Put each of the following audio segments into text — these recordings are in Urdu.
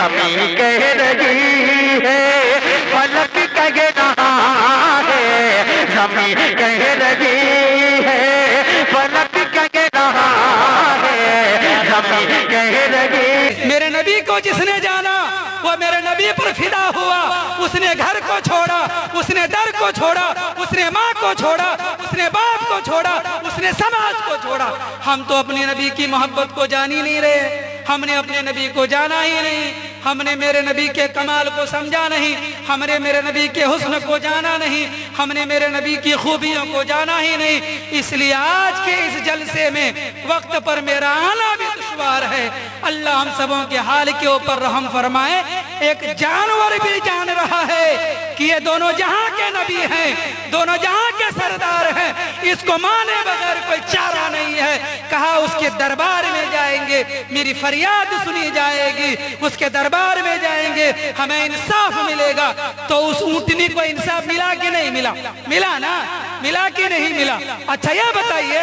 زمین کہہ رہی ہے فلک کہہ رہا ہے زمین کہہ رہی ہے فلک کہہ رہا ہے زمین کہہ رہی. میرے نبی کو جس نے جانا وہ میرے نبی پر فدا ہوا. اس نے گھر کو چھوڑا, اس نے در کو چھوڑا, اس نے ماں کو چھوڑا, اس نے باپ کو چھوڑا, اس نے سماج کو چھوڑا. ہم تو اپنے نبی کی محبت کو جان ہی نہیں رہے, ہم نے اپنے نبی کو جانا ہی نہیں, ہم نے میرے نبی کے کمال کو سمجھا نہیں, ہم نے میرے نبی کے حسن کو جانا نہیں, ہم نے میرے نبی کی خوبیوں کو جانا ہی نہیں. اس لیے آج کے اس جلسے میں وقت پر میرا آنا بھی دشوار ہے. اللہ ہم سبوں کے حال کے اوپر رحم فرمائے. ایک جانور بھی جان رہا ہے کہ یہ دونوں جہاں کے نبی ہیں, دونوں جہاں کے سردار ہیں, اس کو مانے بغیر کوئی چارہ نہیں ہے. کہا اس کے دربار میں جائیں گے میری فریاد سنی جائے گی, اس کے دربار میں جائیں گے ہمیں انصاف ملے گا. تو اس اونٹنی کو انصاف ملا کہ نہیں ملا؟ ملا نا, ملا کہ نہیں ملا؟ اچھا یہ بتائیے,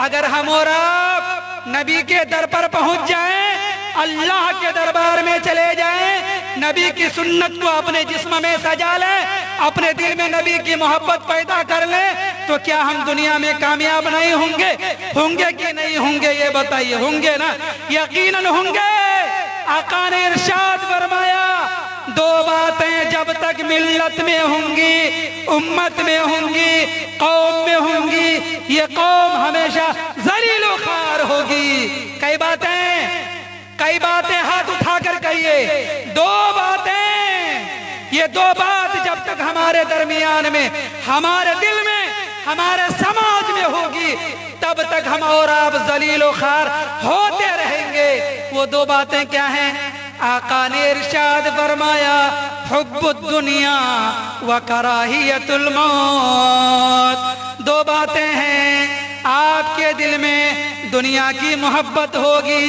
اگر ہم اور آپ نبی کے در پر پہنچ جائیں, اللہ کے دربار میں چلے جائیں, نبی کی سنت کو اپنے جسم میں سجا لیں, اپنے دل میں نبی کی محبت پیدا کر لیں, تو کیا ہم دنیا میں کامیاب نہیں ہوں گے؟ ہوں گے کہ نہیں ہوں گے یہ بتائیے؟ ہوں گے نا, یقیناً ہوں گے. آقا نے ارشاد فرمایا, دو باتیں جب تک ملت میں ہوں گی, امت میں ہوں گی, قوم میں ہوں گی, یہ قوم ہمیشہ ذلیل و خوار ہوگی. کئی باتیں, کئی باتیں ہاتھ اٹھا کر کہیے, دو باتیں. یہ دو بات جب تک ہمارے درمیان میں, ہمارے دل میں, ہمارے سماج میں ہوگی, تب تک ہم اور آپ ذلیل و خوار ہوتے رہیں گے. وہ دو باتیں کیا ہیں؟ آقا نے ارشاد فرمایا, حب الدنیا و کراہیت الموت. دو باتیں ہیں, آپ کے دل میں دنیا کی محبت ہوگی,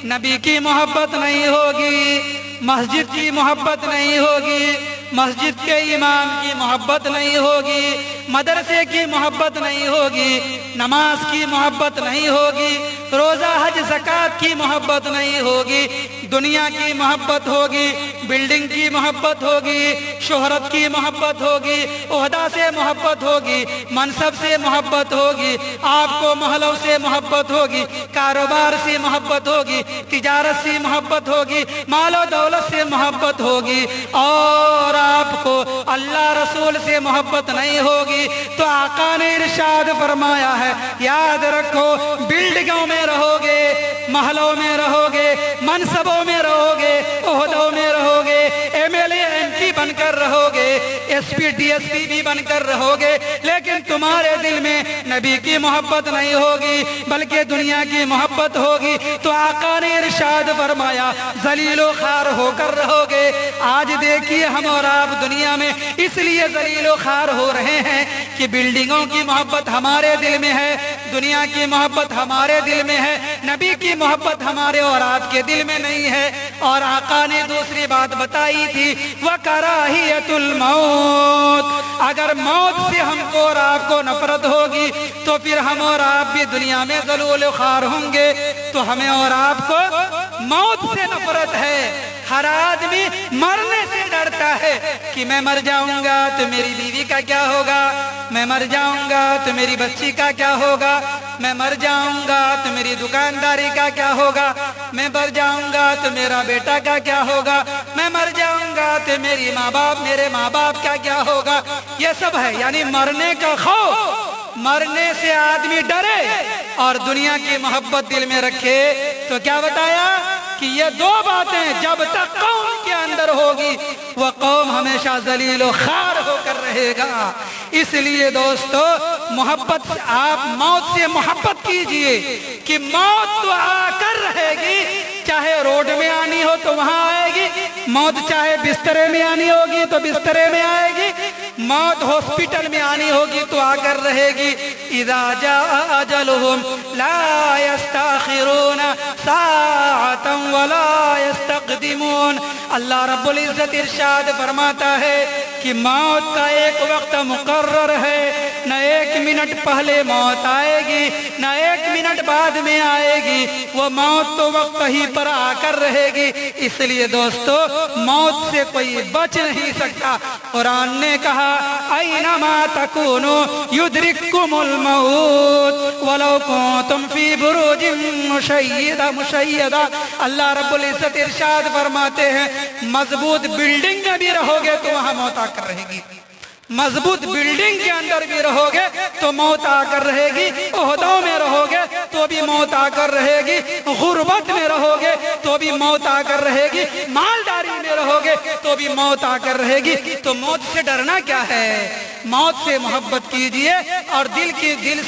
نبی کی محبت نہیں ہوگی, مسجد کی محبت نہیں ہوگی, مسجد کے امام کی محبت نہیں ہوگی, مدرسے کی محبت نہیں ہوگی, نماز کی محبت نہیں ہوگی, روزہ حج زکوٰۃ کی محبت نہیں ہوگی, دنیا کی محبت ہوگی, بلڈنگ کی محبت ہوگی, شہرت کی محبت ہوگی, عہدہ سے محبت ہوگی, منصب سے محبت ہوگی, آپ کو محلوں سے محبت ہوگی, کاروبار سے محبت ہوگی, تجارت سے محبت ہوگی, مال و دولت سے محبت ہوگی, اور آپ کو اللہ رسول سے محبت نہیں ہوگی. تو آقا نے ارشاد فرمایا ہے, یاد رکھو, بلڈنگوں میں رہو گے, محلوں میں رہو گے, منصبوں میں رہو گے, عہدوں میں رہو گے, M L A M P بن کر رہو گے, S P D S P بھی بن کر رہو گے, لیکن تمہارے دل میں نبی کی محبت نہیں ہوگی بلکہ دنیا کی محبت ہوگی. تو آقا نے ارشاد فرمایا, ذلیل و خوار ہو کر رہو گے. آج دیکھیے ہم اور آپ دنیا میں اس لیے ذلیل و خوار ہو رہے ہیں کہ بلڈنگوں کی محبت ہمارے دل میں ہے, دنیا کی محبت ہمارے دل میں ہے, نبی کی محبت ہمارے اور آپ کے دل میں نہیں ہے. اور آقا نے دوسری بات بتائی تھی, وَكَرَاهِيَةُ الْمَوْتِ. اگر موت سے ہم کو اور آپ کو نفرت ہوگی تو پھر ہم اور آپ بھی دنیا میں ذلیل و خوار ہوں گے. تو ہمیں اور آپ کو موت سے نفرت ہے. ہر آدمی مرنے سے ڈرتا ہے کہ میں مر جاؤں گا تو میری بیوی کا کیا ہوگا, میں مر جاؤں گا تو میری بچی کا کیا ہوگا, میں مر جاؤں گا تو میری دکانداری کا کیا ہوگا, میں مر جاؤں گا تو میرا بیٹا کا کیا ہوگا, میں مر جاؤں گا تو میری ماں باپ, میرے ماں باپ کا کیا ہوگا. یہ سب ہے, یعنی مرنے کا خوف. مرنے سے آدمی ڈرے اور دنیا کی محبت دل میں رکھے. تو کیا بتایا کہ یہ دو باتیں جب تک قوم کے اندر ہوگی, وہ قوم ہمیشہ ذلیل و خوار ہو کر رہے گا. اس لیے دوستو, محبت, آپ موت سے محبت کیجئے کہ موت تو آ کر رہے گی, چاہے روڈ میں آنی ہو تو وہاں آئے گی, موت چاہے بسترے میں آنی ہوگی تو بسترے میں آئے گی, موت ہاسپٹل میں آنی ہوگی تو آ کر رہے گی. اذا جاء اجلہم لا یستاخرون ساعتا ولا یستقدمون. اللہ رب العزت ارشاد فرماتا ہے کہ موت کا ایک وقت مقرر ہے, نہ 1 منٹ پہلے موت آئے گی نہ 1 منٹ بعد میں آئے گی، وہ موت تو وقت ہی پر آ کر رہے گی۔ اس لیے دوستو موت سے کوئی بچ نہیں سکتا۔ قرآن نے کہا اینما تکونوا یدرککم الموت ولو کنتم فی بروج مشیدہ۔ اللہ رب العزت ارشاد فرماتے ہیں مضبوط بلڈنگ میں بھی رہو گے تو وہاں موت آ کر رہے گی، مضبوط بلڈنگ کے اندر بھی رہو گے تو موت آ کر رہے گی، عہدوں میں رہو گے تو بھی موت آ کر رہے گی، غربت میں رہو گے تو بھی موت آ کر رہے گی، مالداری میں رہو گے تو بھی موت آ کر رہے گی۔ تو موت سے ڈرنا کیا ہے؟ موت سے محبت کیجئے اور دل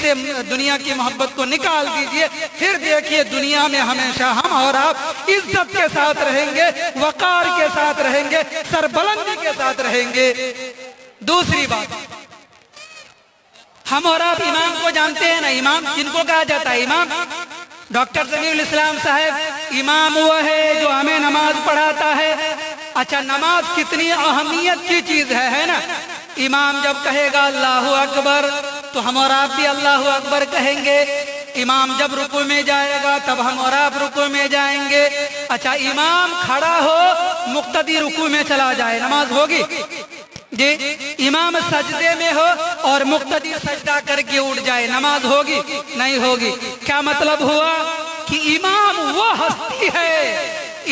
سے دنیا کی محبت کو نکال دیجئے، پھر دیکھیے دنیا میں ہمیشہ ہم اور آپ عزت کے ساتھ رہیں گے، وقار کے ساتھ رہیں گے، سربلندی کے ساتھ رہیں گے۔ دوسری بات، ہم اور آپ امام کو جانتے ہیں نا، امام جن کو کہا جاتا ہے امام، ڈاکٹر سمیع الاسلام صاحب امام وہ ہے جو ہمیں نماز پڑھاتا ہے۔ اچھا نماز کتنی اہمیت کی چیز ہے نا؟ امام جب کہے گا اللہ اکبر تو ہم اور آپ بھی اللہ اکبر کہیں گے۔ امام جب رکوع میں جائے گا تب ہم اور آپ رکوع میں جائیں گے۔ اچھا امام کھڑا ہو مقتدی رکوع میں چلا جائے، نماز ہوگی؟ جی امام سجدے میں ہو اور مقتدی سجدہ کر کے اٹھ جائے، نماز ہوگی؟ نہیں ہوگی۔ کیا مطلب ہوا کہ امام وہ ہستی ہے،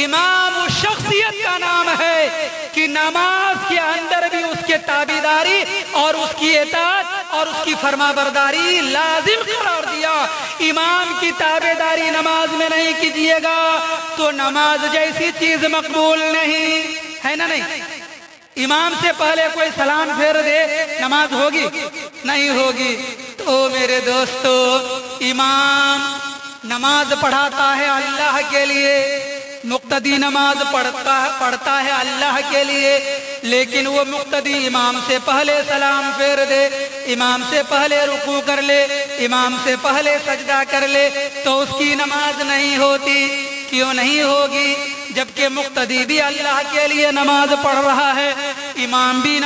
امام اس شخصیت کا نام ہے کہ نماز کے اندر بھی اس کے تابعداری اور اس کی اطاعت اور اس کی فرما برداری لازم قرار دیا۔ امام کی تابعداری نماز میں نہیں کیجیے گا تو نماز جیسی چیز مقبول نہیں ہے نا؟ نہیں، امام سے پہلے کوئی سلام پھیر دے نماز ہوگی؟ نہیں ہوگی۔ تو میرے دوستو امام نماز پڑھاتا ہے اللہ کے لیے، مقتدی نماز پڑھتا ہے اللہ کے لیے، لیکن وہ مقتدی امام سے پہلے سلام پھیر دے، امام سے پہلے رکوع کر لے، امام سے پہلے سجدہ کر لے تو اس کی نماز نہیں ہوتی۔ کیوں نہیں ہوگی؟ جبکہ مقتدی بھی اللہ کے لیے نماز پڑھ رہا ہے، امام بھی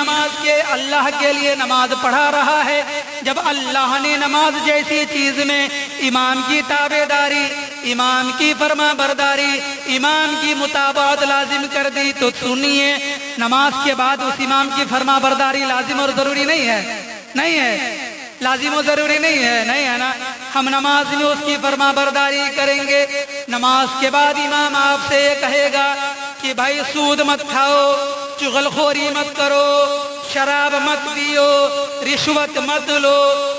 اللہ کے لیے نماز پڑھا رہا ہے۔ جب اللہ نے نماز جیسی چیز میں امام کی تابعداری، امام کی فرما برداری، امام کی مطابقت لازم کر دی تو سنیے نماز کے بعد اس امام کی فرما برداری لازم اور ضروری نہیں ہے؟ نہیں ہے، لازم و ضروری نہیں ہے، نہیں ہے نا؟ ہم نماز میں اس کی فرما برداری کریں گے۔ نماز کے بعد امام آپ سے یہ کہے گا کہ بھائی سود مت کھاؤ، چغل خوری مت کرو، شراب مت پیو، رشوت مت لو،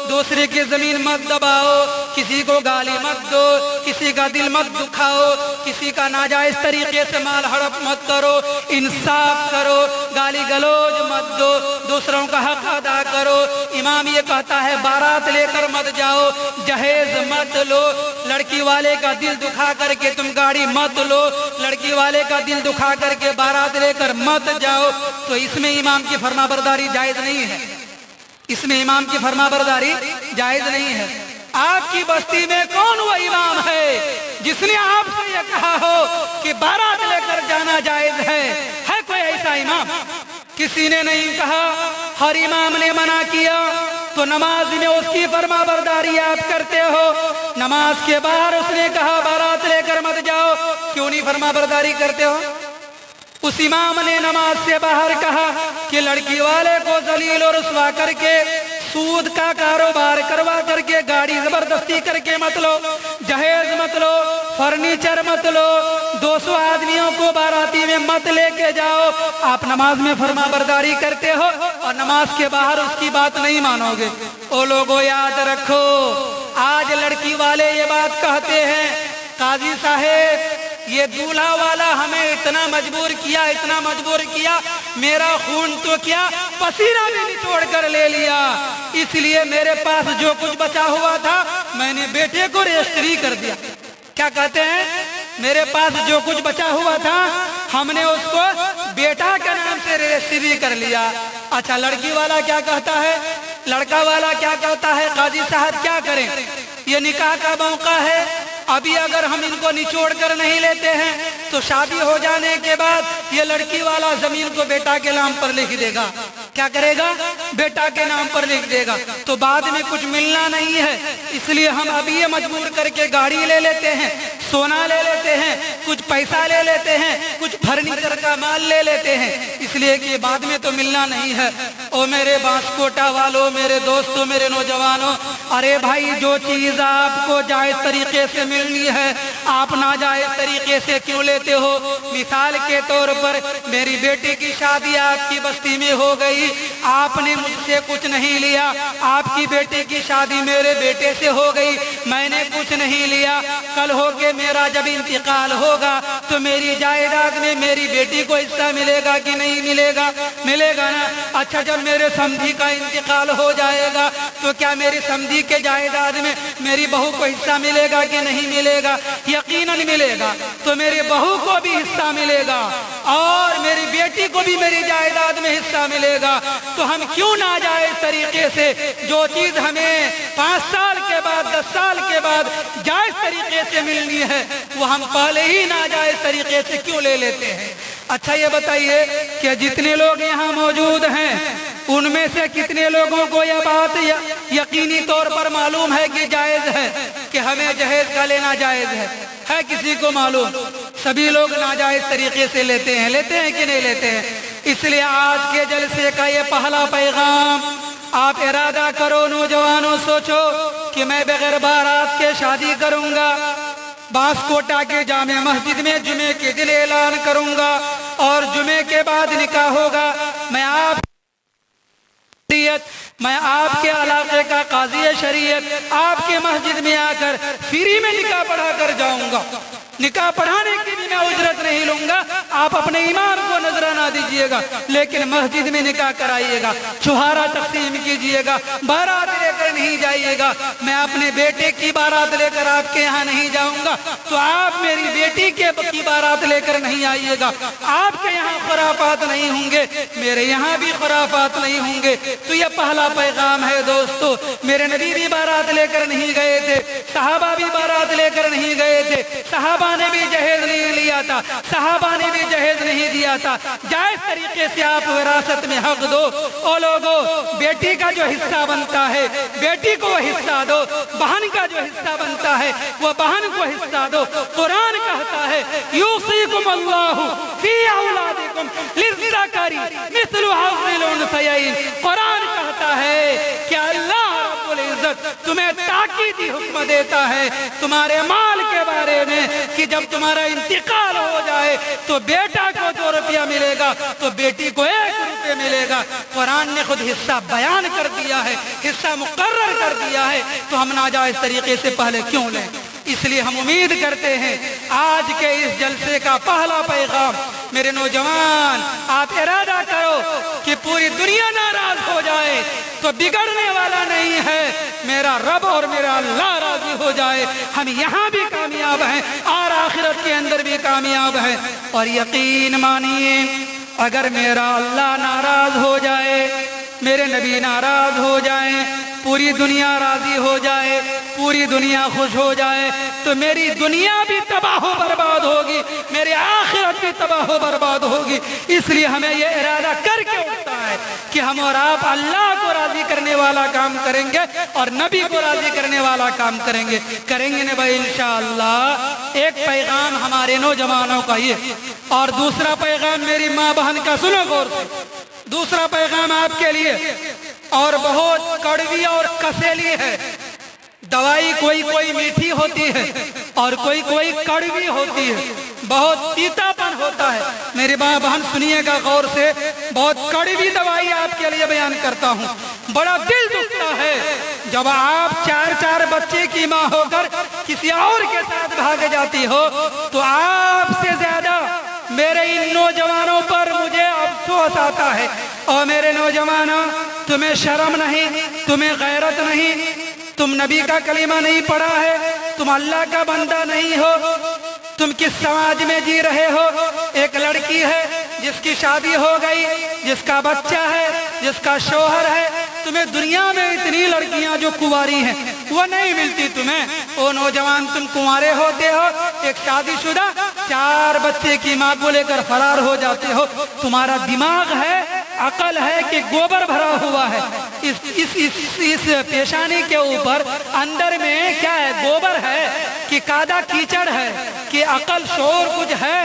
دوسرے کی زمین مت دباؤ، کسی کو گالی مت دو، کسی کا دل مت دکھاؤ، کسی کا ناجائز طریقے سے مال ہڑپ مت کرو، انصاف کرو، گالی گلوج مت دو، دوسروں کا حق ادا کرو۔ امام یہ کہتا ہے بارات لے کر مت جاؤ، جہیز مت لو، لڑکی والے کا دل دکھا کر کے تم گاڑی مت لو، لڑکی والے کا دل دکھا کر کے بارات لے کر مت جاؤ۔ تو اس میں امام کی فرما برداری جائز نہیں ہے، اس میں امام کی فرما برداری جائز نہیں ہے۔ آپ کی بستی میں کون وہ امام ہے جس نے آپ سے یہ کہا ہو کہ بارات لے کر جانا جائز ہے کوئی ایسا امام؟ کسی نے نہیں کہا۔ ہر امام نے منع کیا تو نماز میں اس کی فرما برداری آپ کرتے ہو، نماز کے باہر اس نے کہا بارات لے کر مت جاؤ، کیوں نہیں فرما برداری کرتے ہو؟ اس امام نے نماز سے باہر کہا کہ لڑکی والے کو ذلیل اور رسوا کر کے، سود کا کاروبار کروا کر کے، گاڑی زبردستی کر کے مت لو، جہیز مت لو، فرنیچر مت لو، 200 آدمیوں کو باراتی میں مت لے کے جاؤ۔ آپ نماز میں فرما برداری کرتے ہو اور نماز کے باہر اس کی بات نہیں مانو گے۔ او لوگوں یاد رکھو، آج لڑکی والے یہ بات کہتے ہیں قاضی صاحب یہ دولہا والا ہمیں اتنا مجبور کیا، میرا خون تو کیا پسینہ بھی نچوڑ کر لے لیا، اس لیے میرے پاس جو کچھ بچا ہوا تھا میں نے بیٹے کو رجسٹری کر دیا۔ کیا کہتے ہیں؟ میرے پاس جو کچھ بچا ہوا تھا ہم نے اس کو بیٹا کے نام سے رجسٹری کر لیا۔ اچھا لڑکی والا کیا کہتا ہے؟ لڑکا والا کیا کہتا ہے؟ قاضی صاحب کیا کریں؟ یہ نکاح کا موقع ہے، ابھی اگر ہم ان کو نچوڑ کر نہیں لیتے ہیں تو شادی ہو جانے کے بعد یہ لڑکی والا زمین کو بیٹا کے نام پر لکھ دے گا، کیا کرے گا؟ بیٹا کے نام پر لکھ دے گا، تو بعد میں کچھ ملنا نہیں ہے، اس لیے ہم ابھی یہ مجبور کر کے گاڑی لے لیتے ہیں، سونا لے لیتے ہیں، کچھ پیسہ لے لیتے ہیں، کچھ فرنیچر کا مال لے لیتے ہیں، اس لیے کہ بعد میں تو ملنا نہیں ہے۔ او میرے بانسکوٹا والوں، میرے دوستوں، میرے نوجوانوں، ارے بھائی جو چیز آپ کو جائز طریقے سے ملنی ہے آپ ناجائز طریقے سے کیوں لیتے ہو؟ مثال کے طور پر میری بیٹی کی شادی آپ کی بستی میں ہو گئی، آپ نے مجھ سے کچھ نہیں لیا، آپ کی بیٹی کی شادی میرے بیٹے سے ہو گئی، میں نے کچھ نہیں لیا، کل ہو کے میرا جب انتقال ہوگا تو میری جائیداد میں میری بیٹی کو حصہ ملے گا کہ نہیں ملے گا؟ ملے گا نا۔ اچھا جب میرے سمدھی کا انتقال ہو جائے گا تو کیا میری سمدھی کے جائیداد میں میری بہو کو حصہ ملے گا کہ نہیں ملے گا؟ یقیناً ملے گا۔ تو میری بہو کو بھی حصہ ملے گا اور میری بیٹی کو بھی میری جائیداد میں حصہ ملے گا، تو ہم کیوں ناجائز طریقے سے جو چیز ہمیں 5 سال کے بعد 10 سال کے بعد جائز طریقے سے ملنی ہے وہ ہم پہلے ہی ناجائز طریقے سے کیوں لے لیتے ہیں؟ اچھا یہ بتائیے کہ جتنے لوگ یہاں موجود ہیں ان میں سے کتنے لوگوں کو یہ بات یقینی طور پر معلوم ہے کہ جائز ہے کہ ہمیں جہیز کا لینا جائز ہے کسی کو معلوم؟ سبھی لوگ ناجائز طریقے سے لیتے ہیں کہ نہیں لیتے ہیں؟ اس لیے آج کے جلسے کا یہ پہلا پیغام، آپ ارادہ کرو نوجوانوں، سوچو کہ میں بغیر بارات کے شادی کروں گا، بانسکوٹا کے جامع مسجد میں جمعے کے دن اعلان کروں گا اور جمعے کے بعد نکاح ہوگا، میں آپ کے علاقے کا قاضی شریعت آپ کے مسجد میں آ کر فری میں نکاح پڑھا کر جاؤں گا۔ نکاح پڑھانے کی بھی میں اجرت نہیں لوں گا، آپ اپنے امام کو نذرانہ دیجئے گا، لیکن مسجد میں نکاح کرائیے گا، چھہارا تقسیم کیجئے گا، بارات لے کر نہیں جائیے گا۔ میں اپنے بیٹے کی بارات لے کر آپ کے یہاں نہیں جاؤں گا تو آپ میری بیٹی کی بارات لے کر نہیں آئیے گا۔ آپ کے یہاں خرافات نہیں ہوں گے، میرے یہاں بھی خرافات نہیں ہوں گے۔ تو یہ پہلا پیغام ہے دوستو۔ میرے نبی بھی بارات لے کر نہیں گئے تھے، صحابہ بھی بارات لے کر نہیں گئے تھے، صحابہ نے بھی جہیز نہیں لیا تھا، صحابہ نے بھی جہیز نہیں دیا تھا۔ جائز طریقے سے آپ وراثت میں حق دو۔ او لوگو، بیٹی کا جو حصہ بنتا ہے بیٹی کو وہ حصہ دو، بہن کا جو حصہ بنتا ہے وہ بہن کو حصہ دو۔ قرآن کہتا ہے یوصیکم اللہ فی اولادکم للذکر مثل حظ الانثیین۔ قرآن کہتا ہے کہ اللہ رب العزت تمہیں تاکیدی حکم دیتا ہے تمہارے مال کے بارے میں کہ جب تمہارا انتقال ہو جائے تو بیٹا کو 2 روپیہ ملے گا تو بیٹی کو 1 روپیہ ملے گا۔ قرآن نے خود حصہ بیان کر دیا ہے، حصہ مقرر کر دیا ہے، تو ہم ناجائز طریقے سے پہلے کیوں لیں؟ اس لیے ہم امید کرتے ہیں آج کے اس جلسے کا پہلا پیغام، میرے نوجوان آپ ارادہ کرو کہ پوری دنیا ناراض ہو جائے تو بگڑنے والا نہیں ہے، میرا رب اور میرا اللہ راضی ہو جائے، ہم یہاں بھی کامیاب ہیں اور آخرت کے اندر بھی کامیاب ہیں۔ اور یقین مانیے اگر میرا اللہ ناراض ہو جائے، میرے نبی ناراض ہو جائیں، پوری دنیا راضی ہو جائے، پوری دنیا خوش ہو جائے تو میری دنیا بھی تباہ و برباد ہوگی، میری آخرت بھی تباہ و برباد ہوگی۔ اس لیے ہمیں یہ ارادہ کر کے اٹھتا ہے کہ ہم اور آپ اللہ کو راضی کرنے والا کام کریں گے اور نبی کو راضی کرنے والا کام کریں گے نا بھائی انشاءاللہ۔ ایک پیغام ہمارے نوجوانوں کا یہ، اور دوسرا پیغام میری ماں بہن کا، سنو غور سے، دوسرا پیغام آپ کے لیے اور بہت کڑوی اور کسیلی ہے۔ دوائی کوئی میٹھی ہوتی ہے اور کوئی کڑوی ہوتی ہے، بہت تیتا پن ہوتا ہے۔ میری ماں بہن سنیے گا غور سے، بہت کڑوی دوائی آپ کے لیے بیان کرتا ہوں۔ بڑا دل دکھتا ہے جب آپ 4 بچے کی ماں ہو کر کسی اور کے ساتھ بھاگ جاتی ہو، تو آپ سے زیادہ میرے ان نوجوانوں پر مجھے افسوس آتا ہے۔ اور میرے نوجوانوں، تمہیں شرم نہیں، تمہیں غیرت نہیں، تم نبی کا کلمہ نہیں پڑھا ہے، تم اللہ کا بندہ نہیں ہو، تم کس سماج میں جی رہے ہو؟ ایک لڑکی ہے جس کی شادی ہو گئی، جس کا بچہ ہے، جس کا شوہر ہے، تمہیں دنیا میں اتنی لڑکیاں جو کنواری ہیں وہ نہیں ملتی تمہیں۔ او نوجوان، تم کنوارے ہوتے ہو، ایک شادی شدہ 4 بچے کی ماں کو لے کر فرار ہو جاتے ہو، تمہارا دماغ ہے عقل ہے کہ گوبر بھرا ہوا ہے، اس پیشانی کے اوپر اندر میں کیا ہے؟ گوبر ہے کہ کادا کیچڑ ہے کہ عقل شعور کچھ ہے؟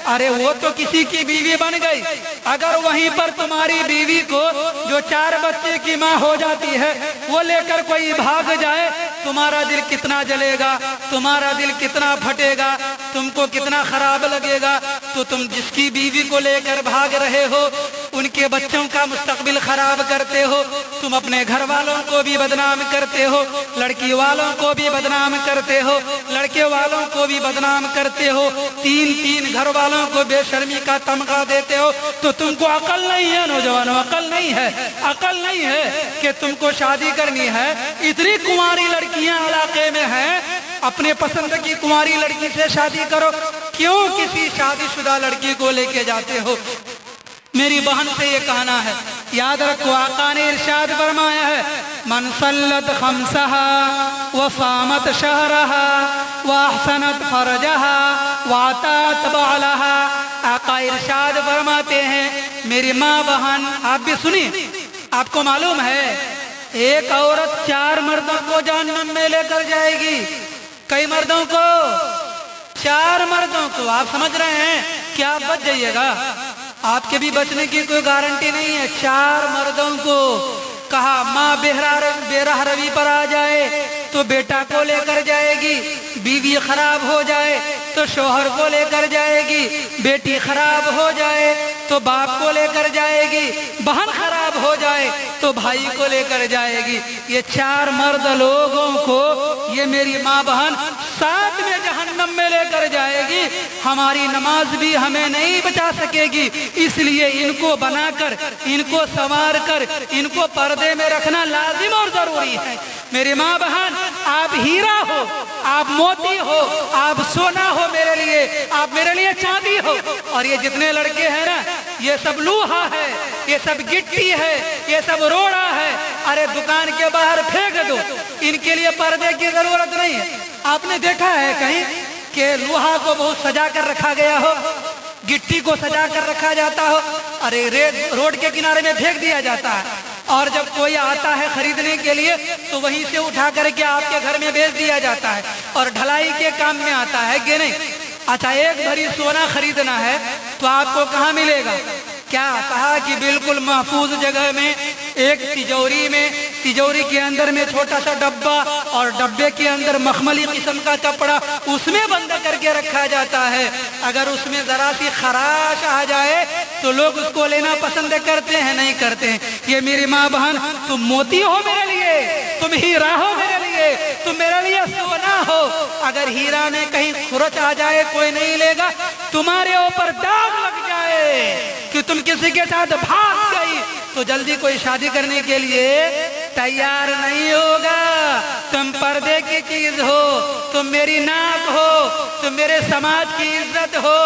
ارے وہ تو کسی کی بیوی بن گئی، اگر وہیں پر تمہاری بیوی کو جو 4 بچے کی ماں ہو جاتی ہے وہ لے کر کوئی بھاگ جائے، تمہارا دل کتنا جلے گا، تمہارا دل کتنا پھٹے گا، تم کو کتنا خراب لگے گا۔ تو تم جس کی بیوی کو لے کر بھاگ رہے ہو ان کے بچوں کا مستقبل خراب کرتے ہو، تم اپنے گھر والوں کو بھی بدنام کرتے ہو، لڑکی والوں کو بھی بدنام کرتے ہو، لڑکے والوں کو بھی بدنام کرتے ہو، 3 گھر والوں کو بے شرمی کا تمغہ دیتے ہو۔ تو تم کو عقل نہیں ہے نوجوانوں، عقل نہیں ہے، عقل نہیں ہے کہ تم کو شادی کرنی ہے۔ اتنی کنواری لڑکیاں علاقے میں ہیں، اپنے پسند کی کنواری لڑکی سے شادی کرو، کیوں کسی شادی شدہ لڑکی کو لے کے جاتے ہو؟ میری بہن سے یہ کہنا ہے، یاد رکھو آقا نے ارشاد فرمایا ہے، من صلت خمسها وصامت شهرها واحسنت فرجها واتات بعلها۔ آقا ارشاد فرماتے ہیں میری ماں بہن، آپ بھی سنیں، آپ کو معلوم ہے ایک عورت 4 مردوں کو جہنم میں لے کر جائے گی۔ کئی مردوں کو؟ 4 مردوں کو۔ آپ سمجھ رہے ہیں کہ آپ بچ جائیے گا، آپ کے بھی بچنے کی کوئی گارنٹی نہیں ہے۔ 4 مردوں کو کہا ماں بے راہ روی پر آ جائے تو بیٹا کو لے کر جائے گی، بیوی خراب ہو جائے تو شوہر کو لے کر جائے گی، بیٹی خراب ہو جائے تو باپ کو لے کر جائے گی، بہن خراب ہو جائے تو بھائی کو لے کر جائے گی۔ یہ 4 مرد لوگوں کو یہ میری ماں بہن ساتھ میں جہنم میں لے کر جائے گی۔ ہماری نماز بھی ہمیں نہیں بچا سکے گی، اس لیے ان کو بنا کر، ان کو سنوار کر، ان کو پردے میں رکھنا لازم اور ضروری ہے۔ میری ماں بہن، آپ ہیرا ہو، آپ موتی ہو، آپ سونا ہو میرے لیے، آپ میرے لیے چاندی ہو، اور یہ جتنے لڑکے ہیں نا یہ سب لوہا ہے، یہ سب گٹی ہے، یہ سب روڑا ہے، ارے دکان کے باہر پھینک دو، ان کے لیے پردے کی ضرورت نہیں ہے۔ آپ نے دیکھا ہے کہیں کہ لوہا کو بہت سجا کر رکھا گیا ہو، گٹی کو سجا کر رکھا جاتا ہو، ارے روڈ کے کنارے میں پھینک دیا جاتا ہے، اور جب کوئی آتا ہے خریدنے کے لیے تو وہیں سے اٹھا کر کے آپ کے گھر میں بیچ دیا جاتا ہے، اور ڈھلائی کے کام میں آتا ہے کہ نہیں؟ اچھا، 1 بھری سونا خریدنا ہے تو آپ کو کہاں ملے گا؟ کیا کہا کہ بالکل محفوظ جگہ میں، ایک تجوری میں، تجوری کے اندر میں چھوٹا سا ڈبہ، اور ڈبے کے اندر مخملی قسم کا کپڑا، اس میں بند کر کے رکھا جاتا ہے۔ اگر اس میں ذرا سی خراش آ جائے تو لوگ اس کو لینا پسند کرتے ہیں، نہیں کرتے ہیں۔ یہ میری ماں بہن، تم موتی ہو میرے لیے، تم ہیرا ہو میرے لیے، تم میرے لیے سونا ہو۔ اگر ہیرا میں کہیں خرچ آ جائے کوئی نہیں لے گا، تمہارے اوپر داغ لگ جائے کہ تم کسی کے ساتھ بھاگ گئی تو جلدی کوئی شادی کرنے کے لیے تیار نہیں ہوگا۔ تم پردے کی چیز ہو، تم میری ناک ہو، تم میرے سماج کی عزت ہو،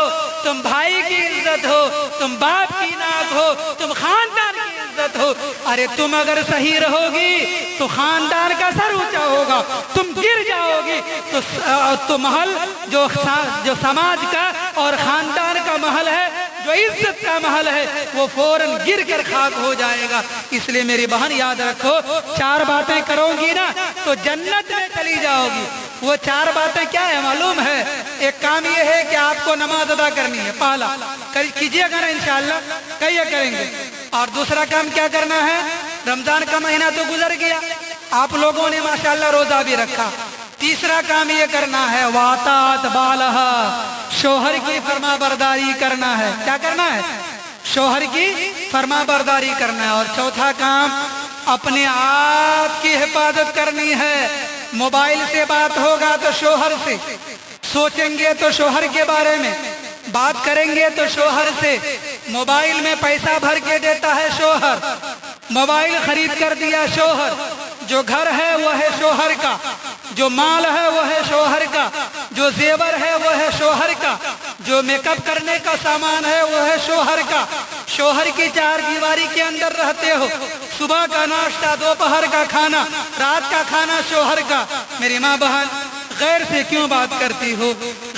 تم بھائی کی عزت ہو، تم باپ کی ناک ہو، تم خاندان کی عزت ہو۔ ارے تم اگر صحیح رہو گی تو خاندان کا سر اونچا ہوگا، تم گر جاؤ گی تو محل جو سماج کا اور خاندان کا محل ہے، جو عزت کا محل ہے، وہ فوراً گر کر خاک ہو جائے گا۔ اس لیے میری بہن یاد رکھو، 4 باتیں کرو گی نا تو جنت میں چلی جاؤ گی۔ وہ 4 باتیں کیا ہے معلوم ہے؟ ایک کام یہ ہے کہ آپ کو نماز ادا کرنی ہے، پہلا کیجئے گا نا انشاءاللہ، کہیے کریں گے۔ اور دوسرا کام کیا کرنا ہے؟ رمضان کا مہینہ تو گزر گیا، آپ لوگوں نے ماشاءاللہ روزہ بھی رکھا۔ تیسرا کام یہ کرنا ہے واطاعت بالہا، شوہر کی فرما برداری کرنا ہے۔ کیا کرنا ہے؟ شوہر کی فرما برداری کرنا ہے۔ اور چوتھا کام اپنے آپ کی حفاظت کرنی ہے۔ موبائل سے بات ہوگا تو شوہر سے، سوچیں گے تو شوہر کے بارے میں، بات کریں گے تو شوہر سے۔ موبائل میں پیسہ بھر کے دیتا ہے شوہر، موبائل خرید کر دیا شوہر، جو گھر ہے وہ ہے شوہر کا، جو مال ہے وہ ہے شوہر کا، جو زیور ہے وہ ہے شوہر کا، جو میک اپ کرنے کا سامان ہے وہ ہے شوہر کا۔ شوہر کی 4 دیواری کے اندر رہتے ہو، صبح کا ناشتہ، دوپہر کا کھانا، رات کا کھانا شوہر کا۔ میری ماں بہن، غیر سے کیوں بات کرتی ہو؟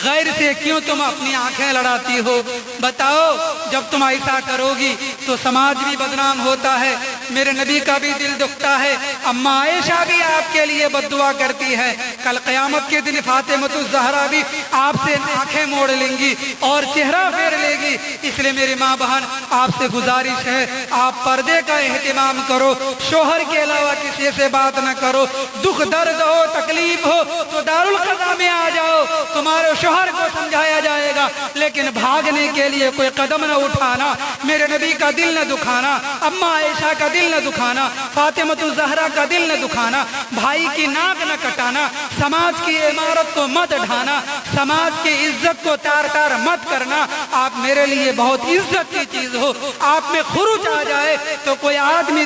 غیر سے کیوں تم اپنی آنکھیں لڑاتی ہو؟ بتاؤ، جب تم ایسا کرو گی تو سماج بھی بدنام ہوتا ہے، میرے نبی کا بھی دل دکھتا ہے، اماں عائشہ بھی آپ کے لیے بد دعا کرتی ہے، کل قیامت کے دن فاطمۃ الزہرا بھی آپ سے آنکھیں موڑ لیں گی اور چہرہ پھیر لے گی۔ اس لیے میری ماں بہن آپ سے گزارش ہے، آپ پردے کا اہتمام کرو، شوہر کے علاوہ کسی سے بات نہ کرو، دکھ درد ہو تکلیف ہو تو دارالقضا میں آ جاؤ، تمہارے شوہر کو سمجھایا جائے گا، لیکن بھاگنے کے لیے کوئی قدم نہ اٹھانا، میرے نبی کا دل نہ دکھانا، اماں عائشہ کا دل نہ دکھانا، فاطمۃ الزہرا کا دل نہ دکھانا، بھائی کی ناک نہ کٹانا، سماج کی عمارت کو مت ڈھانا، سماج کی عزت کو تار تار مت کرنا۔ آپ میرے لیے بہت عزت کی چیز ہو، آپ میں خروج آ جائے تو کوئی آدمی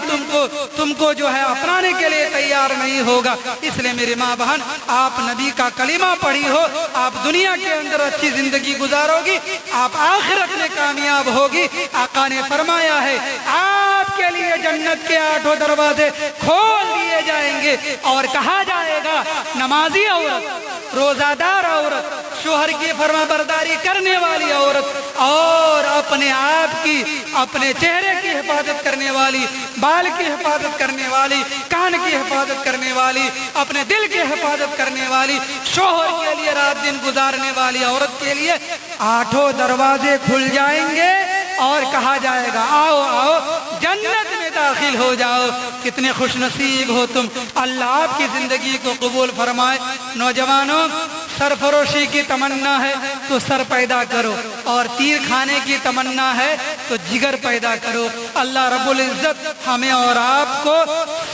تم کو جو ہے اپنانے کے لیے تیار نہیں ہوگا۔ اس لیے میری ماں بہن آپ نبی کا کلمہ پڑھی ہو، آپ دنیا کے اندر اچھی زندگی گزارو گی، آپ آخرت میں کامیاب ہوگی۔ آقا نے فرمایا ہے آپ کے لیے جنت کے 8 دروازے کھول دیے جائیں گے اور کہا جائے گا نمازی عورت، روزہ دار عورت، شوہر کی فرما برداری کرنے والی عورت اور اپنے آپ کی، اپنے چہرے کی حفاظت کرنے والی، بال کی حفاظت کرنے والی، کان کی حفاظت کرنے والی، اپنے دل کی حفاظت کرنے والی، شوہر کے لیے رات دن گزارنے والی عورت کے لیے 8 دروازے کھل جائیں گے اور کہا جائے گا آؤ آؤ جنت میں داخل ہو جاؤ۔ کتنے خوش نصیب ہو تم، اللہ آپ کی زندگی کو قبول فرمائے۔ نوجوانوں، سرفروشی کی تمنا ہے تو سر پیدا کرو، اور تیر کھانے کی تمنا ہے تو جگر پیدا کرو۔ اللہ رب العزت ہمیں اور آپ کو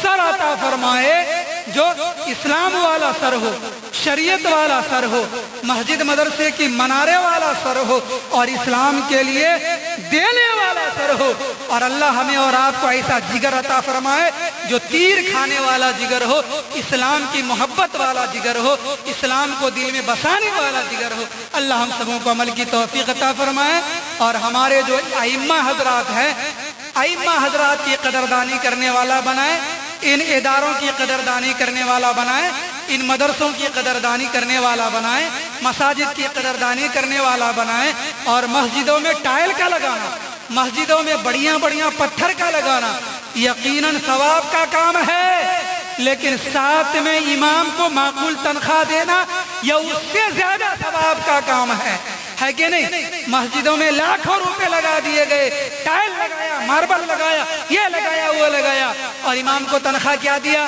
سر عطا فرمائے جو اسلام والا سر ہو، شریعت والا سر ہو، مسجد مدرسے کی منارے والا سر ہو، اور اسلام کے لیے دینے والا سر ہو۔ اور اللہ ہمیں اور آپ کو ایسا جگر عطا فرمائے جو تیر کھانے والا جگر ہو، اسلام کی محبت والا جگر ہو، اسلام کو دل میں بسانے والا جگر ہو۔ اللہ ہم سبوں کو عمل کی توفیق عطا فرمائے، اور ہمارے جو ائمہ حضرات ہیں، ائمہ حضرات کی قدردانی کرنے والا بنائے، ان اداروں کی قدردانی کرنے والا بنائے، ان مدرسوں کی قدردانی کرنے والا بنائے، مساجد کی قدردانی کرنے والا بنائے، اور مسجدوں میں ٹائل کا لگانا، مسجدوں میں بڑیاں بڑیاں پتھر کا لگانا یقیناً ثواب کا کام ہے، لیکن ساتھ میں امام کو معقول تنخواہ دینا یا اس سے زیادہ ثواب کا کام ہے کہ نہیں؟ مسجدوں میں لاکھوں روپے لگا دیے گئے، ٹائل لگایا، ماربل لگایا، یہ لگایا وہ لگایا، اور امام کو تنخواہ کیا دیا؟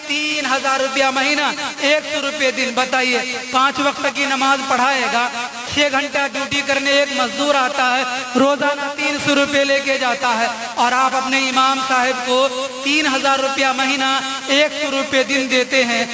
3000 روپیہ مہینہ، 100 روپے دن۔ بتائیے 5 وقت کی نماز پڑھائے گا، 6 گھنٹہ ڈیوٹی کرنے ایک مزدور آتا ہے، روزانہ 300 روپے لے کے جاتا ہے، اور آپ اپنے امام صاحب کو 3000 روپیہ مہینہ 100 روپے دن دیتے ہیں۔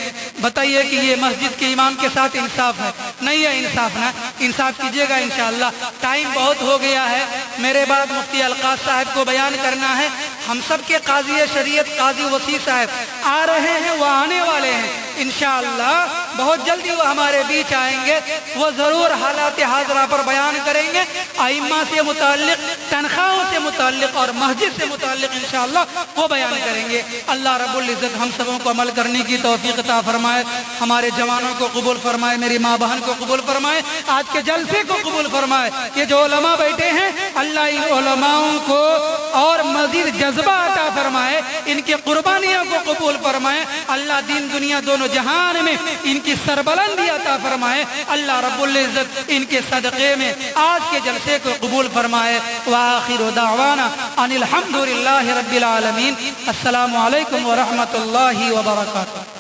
بتائیے کہ یہ مسجد کے امام کے ساتھ انصاف ہے؟ نہیں ہے انصاف، نا انصاف کیجیے گا انشاءاللہ۔ ٹائم بہت ہو گیا ہے، میرے بعد مفتی القاص صاحب کو بیان کرنا ہے۔ ہم سب کے قاضی شریعت قاضی وسیع صاحب آ رہے ہیں، وہ آنے والے ہیں انشاءاللہ، بہت جلدی وہ ہمارے بیچ آئیں گے، وہ ضرور حالات حاضرہ پر بیان کریں گے، ائمہ سے متعلق، تنخواہوں سے متعلق اور مسجد سے متعلق انشاءاللہ وہ بیان کریں گے۔ اللہ رب العزت ہم سبوں کو عمل کرنے کی توفیق عطا فرمائے، ہمارے جوانوں کو قبول فرمائے، میری ماں بہن کو قبول فرمائے، آج کے جلسے کو قبول فرمائے۔ یہ جو علماء بیٹھے ہیں اللہ ان علماؤں کو اور مزید جذبہ عطا فرمائے، ان کی قربانیوں کو قبول فرمائے، اللہ دین دنیا دونوں جہان میں ان کی سربلندی عطا فرمائے، اللہ رب العزت ان کے صدقے میں آج کے جلسے کو قبول فرمائے۔ وآخر دعوانا ان الحمد للہ رب العالمین۔ السلام علیکم ورحمۃ اللہ وبرکاتہ۔